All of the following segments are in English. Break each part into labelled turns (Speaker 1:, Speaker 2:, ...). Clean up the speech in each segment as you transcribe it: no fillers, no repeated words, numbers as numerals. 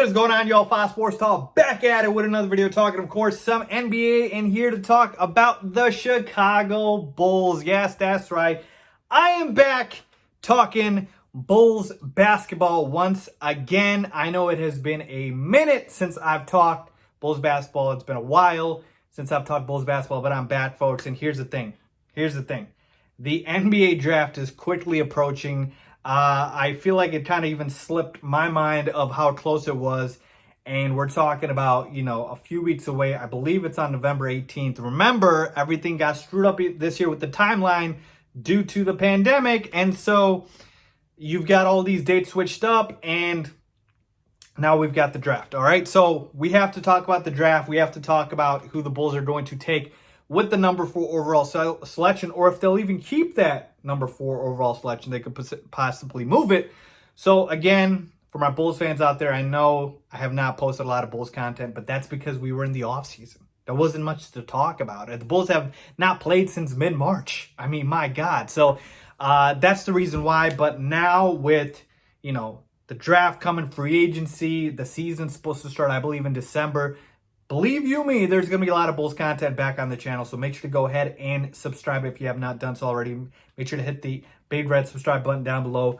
Speaker 1: What is going on, y'all? Faiz Sports Talk back at it with another video talking, of course, some NBA, and here to talk about the Chicago Bulls. Yes, that's right. I am back talking Bulls basketball once again. I know it has been a minute since I've talked Bulls basketball. It's been a while since I've talked Bulls basketball, but I'm back, folks. And here's the thing. The NBA draft is quickly approaching. I feel like it kind of even slipped my mind of how close it was. And we're talking about, a few weeks away. I believe it's on November 18th. Remember, everything got screwed up this year with the timeline due to the pandemic. And so you've got all these dates switched up, and now we've got the draft. All right. So we have to talk about the draft. We have to talk about who the Bulls are going to take with the number 4 overall selection, or if they'll even keep that number 4 overall selection, they could possibly move it. So again, for my Bulls fans out there, I know I have not posted a lot of Bulls content, but that's because we were in the offseason. There wasn't much to talk about. The Bulls have not played since mid-March. I mean, my God. So that's the reason why. But now with, the draft coming, free agency, the season's supposed to start, I believe, in December. Believe you me, there's going to be a lot of Bulls content back on the channel, so make sure to go ahead and subscribe if you have not done so already. Make sure to hit the big red subscribe button down below.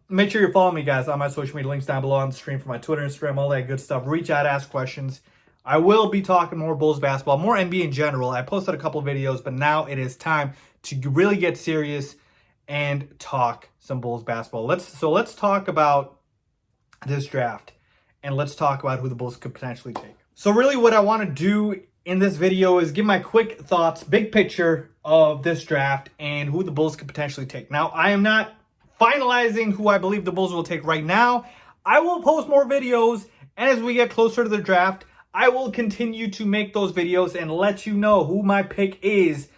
Speaker 1: Make sure you're following me, guys, on my social media links down below on the screen for my Twitter, Instagram, all that good stuff. Reach out, ask questions. I will be talking more Bulls basketball, more NBA in general. I posted a couple of videos, but now it is time to really get serious and talk some Bulls basketball. Let's talk about this draft, and let's talk about who the Bulls could potentially take. So really what I want to do in this video is give my quick thoughts, big picture of this draft and who the Bulls could potentially take. Now, I am not finalizing who I believe the Bulls will take right now. I will post more videos, and as we get closer to the draft, I will continue to make those videos and let you know who my pick is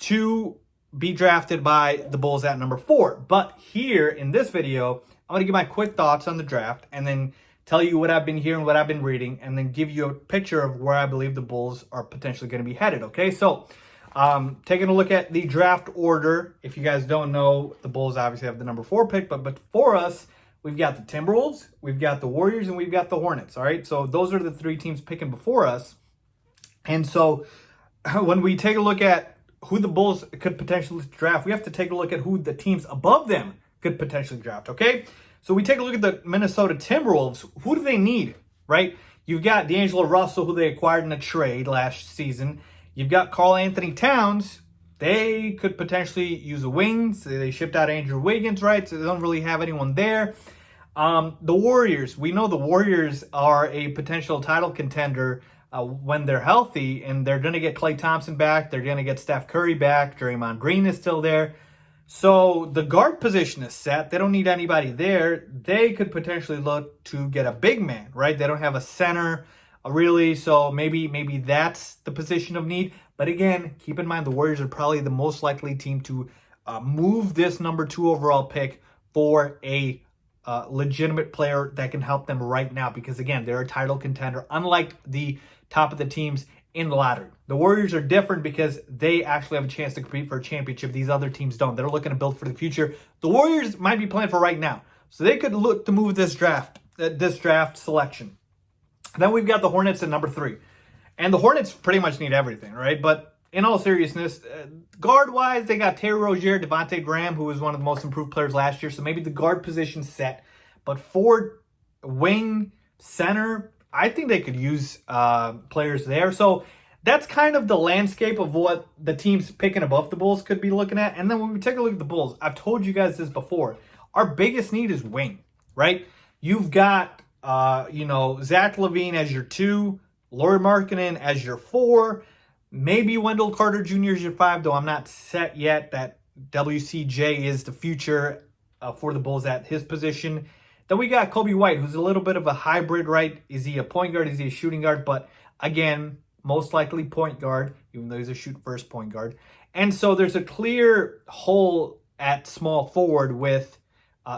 Speaker 1: to be drafted by the Bulls at number 4. But here in this video, I'm going to give my quick thoughts on the draft and then tell you what I've been hearing, what I've been reading, and then give you a picture of where I believe the Bulls are potentially going to be headed, okay? So, taking a look at the draft order. If you guys don't know, the Bulls obviously have the number 4 pick, but for us, we've got the Timberwolves, we've got the Warriors, and we've got the Hornets, all right? So those are the 3 teams picking before us. And so when we take a look at who the Bulls could potentially draft, we have to take a look at who the teams above them could potentially draft, okay? So we take a look at the Minnesota Timberwolves. Who do they need, right? You've got D'Angelo Russell, who they acquired in a trade last season. You've got Karl Anthony Towns. They could potentially use a wing. So they shipped out Andrew Wiggins, right? So they don't really have anyone there. The Warriors. We know the Warriors are a potential title contender when they're healthy, and they're going to get Klay Thompson back. They're going to get Steph Curry back. Draymond Green is still there. So the guard position is set. They don't need anybody there. They could potentially look to get a big man, right? They don't have a center really, so maybe that's the position of need. But again, keep in mind the Warriors are probably the most likely team to move this number 2 overall pick for a legitimate player that can help them right now, because again, they're a title contender, unlike the top of the teams in the lottery. The Warriors are different because they actually have a chance to compete for a championship. These other teams don't. They're looking to build for the future. The Warriors might be playing for right now, so they could look to move this draft selection. Then we've got the Hornets at number 3, and the Hornets pretty much need everything, right? But in all seriousness, guard-wise, they got Terry Rozier, Devontae Graham, who was one of the most improved players last year, so maybe the guard position's set. But for wing, center, I think they could use players there. So that's kind of the landscape of what the teams picking above the Bulls could be looking at. And then when we take a look at the Bulls, I've told you guys this before. Our biggest need is wing, right? You've got, Zach LaVine as your 2, Lauri Markkanen as your 4, maybe Wendell Carter Jr. as your 5, though I'm not set yet that WCJ is the future for the Bulls at his position. Then we got Kobe White, who's a little bit of a hybrid, right? Is he a point guard? Is he a shooting guard? But again, most likely point guard, even though he's a shoot-first point guard. And so there's a clear hole at small forward with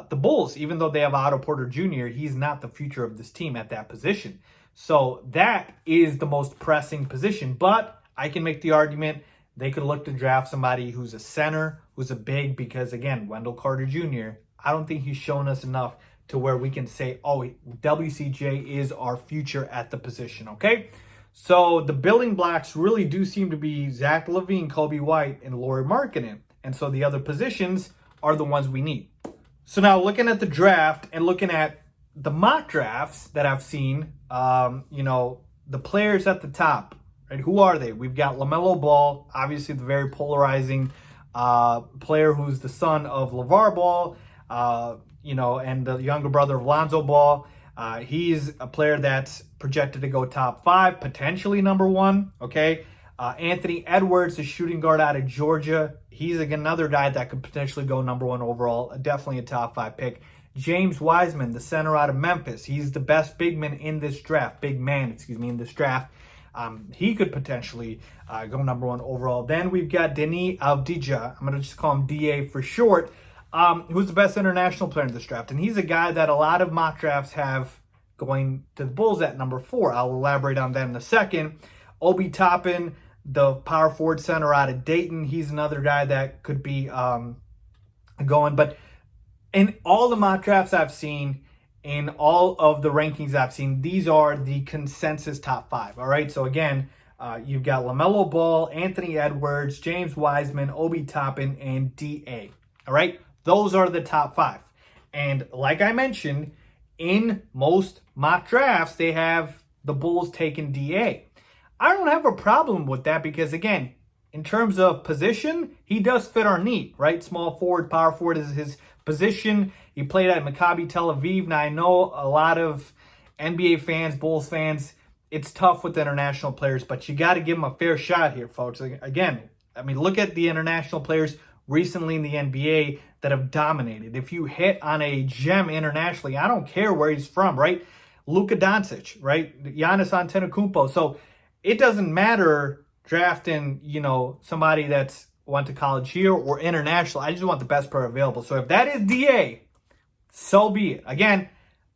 Speaker 1: the Bulls. Even though they have Otto Porter Jr., he's not the future of this team at that position. So that is the most pressing position. But I can make the argument they could look to draft somebody who's a center, who's a big, because, again, Wendell Carter Jr., I don't think he's shown us enough to where we can say, oh, WCJ is our future at the position, okay? So the building blocks really do seem to be Zach LaVine, Kobe White, and Lauri Markkanen. And so the other positions are the ones we need. So now looking at the draft and looking at the mock drafts that I've seen, the players at the top, right? Who are they? We've got LaMelo Ball, obviously the very polarizing player who's the son of LeVar Ball, and the younger brother of Lonzo Ball. He's a player that's projected to go top 5, potentially number 1, okay? Anthony Edwards, the shooting guard out of Georgia. He's another guy that could potentially go number 1 overall, definitely a top 5 pick. James Wiseman, the center out of Memphis. He's the best big man in this draft. In this draft. He could potentially go number 1 overall. Then we've got Denis Abdijah. I'm going to just call him DA for short, who's the best international player in this draft. And he's a guy that a lot of mock drafts have going to the Bulls at number 4. I'll elaborate on that in a second. Obi Toppin, the power forward center out of Dayton. He's another guy that could be going. But in all the mock drafts I've seen, in all of the rankings I've seen, these are the consensus top 5. All right. So again, you've got LaMelo Ball, Anthony Edwards, James Wiseman, Obi Toppin, and DA. All right. Those are the top 5. And like I mentioned, in most mock drafts, they have the Bulls taking DA. I don't have a problem with that because, again, in terms of position, he does fit our need, right? Small forward, power forward is his position. He played at Maccabi Tel Aviv. Now, I know a lot of NBA fans, Bulls fans, it's tough with international players, but you got to give them a fair shot here, folks. Again, look at the international players recently in the NBA that have dominated. If you hit on a gem internationally, I don't care where he's from, right? Luka Doncic, right? Giannis Antetokounmpo. So it doesn't matter drafting, somebody that's went to college here or international. I just want the best player available. So if that is DA, so be it. Again,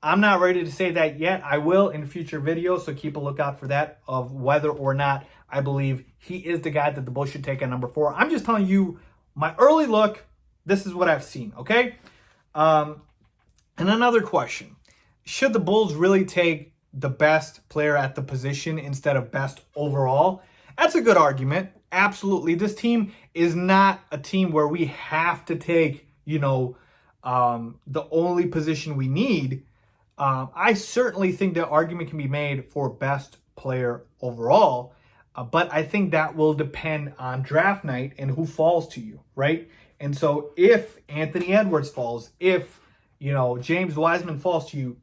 Speaker 1: I'm not ready to say that yet. I will in future videos, so keep a lookout for that of whether or not I believe he is the guy that the Bulls should take at number 4. I'm just telling you my early look. This is what I've seen, okay? And another question. Should the Bulls really take the best player at the position instead of best overall? That's a good argument. Absolutely. This team is not a team where we have to take, the only position we need. I certainly think that argument can be made for best player overall, but I think that will depend on draft night and who falls to you, right? And so if Anthony Edwards falls, if, James Wiseman falls to you,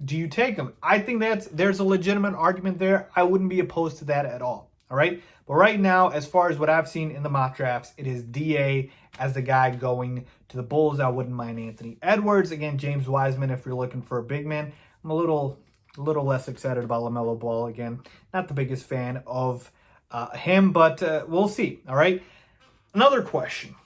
Speaker 1: do you take him? I think there's a legitimate argument there. I wouldn't be opposed to that at all. All right. But right now, as far as what I've seen in the mock drafts, it is DA as the guy going to the Bulls. I wouldn't mind Anthony Edwards. Again, James Wiseman, if you're looking for a big man. I'm a little less excited about LaMelo Ball. Again, not the biggest fan of him, but we'll see. All right. Another question.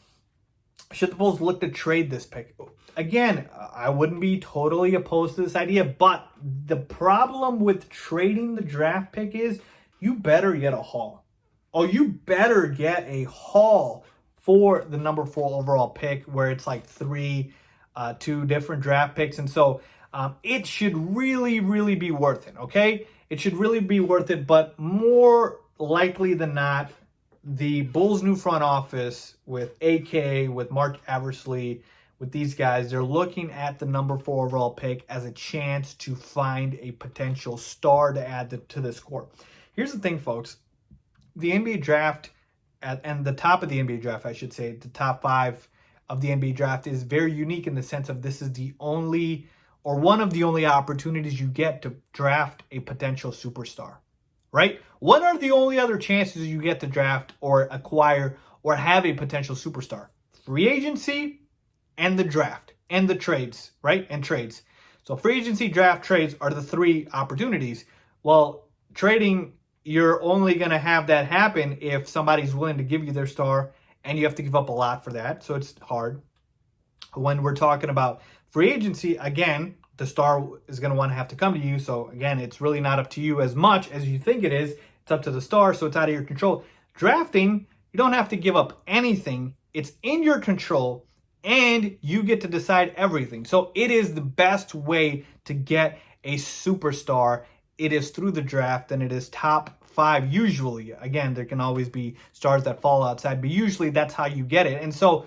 Speaker 1: Should the Bulls look to trade this pick? Again, I wouldn't be totally opposed to this idea, but the problem with trading the draft pick is you better get a haul. Oh, you better get a haul for the number 4 overall pick where it's like 2 different draft picks. And so it should really, really be worth it, okay? It should really be worth it, but more likely than not, the Bulls' new front office with AK, with Mark Eversley, with these guys, they're looking at the number 4 overall pick as a chance to find a potential star to add to this core. Here's the thing, folks. The NBA draft, and the top of the NBA draft, I should say, the top 5 of the NBA draft is very unique in the sense of this is the only, or one of the only opportunities you get to draft a potential superstar, right? What are the only other chances you get to draft or acquire or have a potential superstar? Free agency and the draft and the trades, right? And trades. So free agency, draft, trades are the 3 opportunities. Well, trading, you're only going to have that happen if somebody's willing to give you their star, and you have to give up a lot for that. So it's hard. When we're talking about free agency, again, the star is going to want to have to come to you. So again, it's really not up to you as much as you think it is. It's up to the star, so it's out of your control. Drafting, you don't have to give up anything. It's in your control. and you get to decide everything. So it is the best way to get a superstar. It is through the draft, and it is top 5 usually. Again, there can always be stars that fall outside, but usually that's how you get it. And so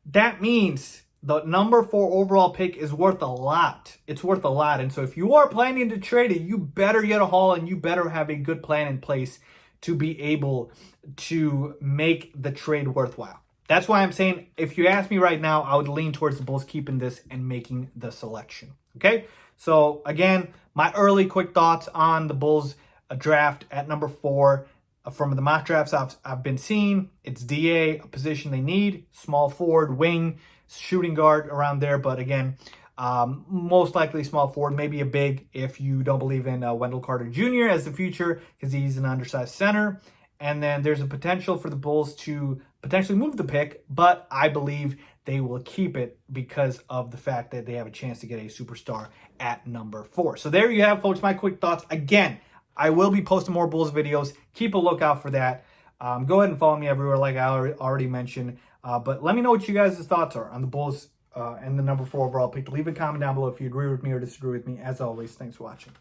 Speaker 1: that means the number 4 overall pick is worth a lot. It's worth a lot. And so if you are planning to trade it, you better get a haul, and you better have a good plan in place to be able to make the trade worthwhile. That's why I'm saying, if you ask me right now, I would lean towards the Bulls keeping this and making the selection. Okay? So again, my early quick thoughts on the Bulls draft at number 4. From the mock drafts I've been seeing, it's DA, a position they need, small forward, wing, shooting guard around there. But again, most likely small forward, maybe a big if you don't believe in Wendell Carter Jr. as the future, because he's an undersized center. And then there's a potential for the Bulls to potentially move the pick, but I believe they will keep it because of the fact that they have a chance to get a superstar at number 4. So there you have, folks, my quick thoughts. Again, I will be posting more Bulls videos. Keep a lookout for that. Go ahead and follow me everywhere like I already mentioned. But let me know what you guys' thoughts are on the Bulls and the number 4 overall pick. Leave a comment down below if you agree with me or disagree with me. As always, thanks for watching.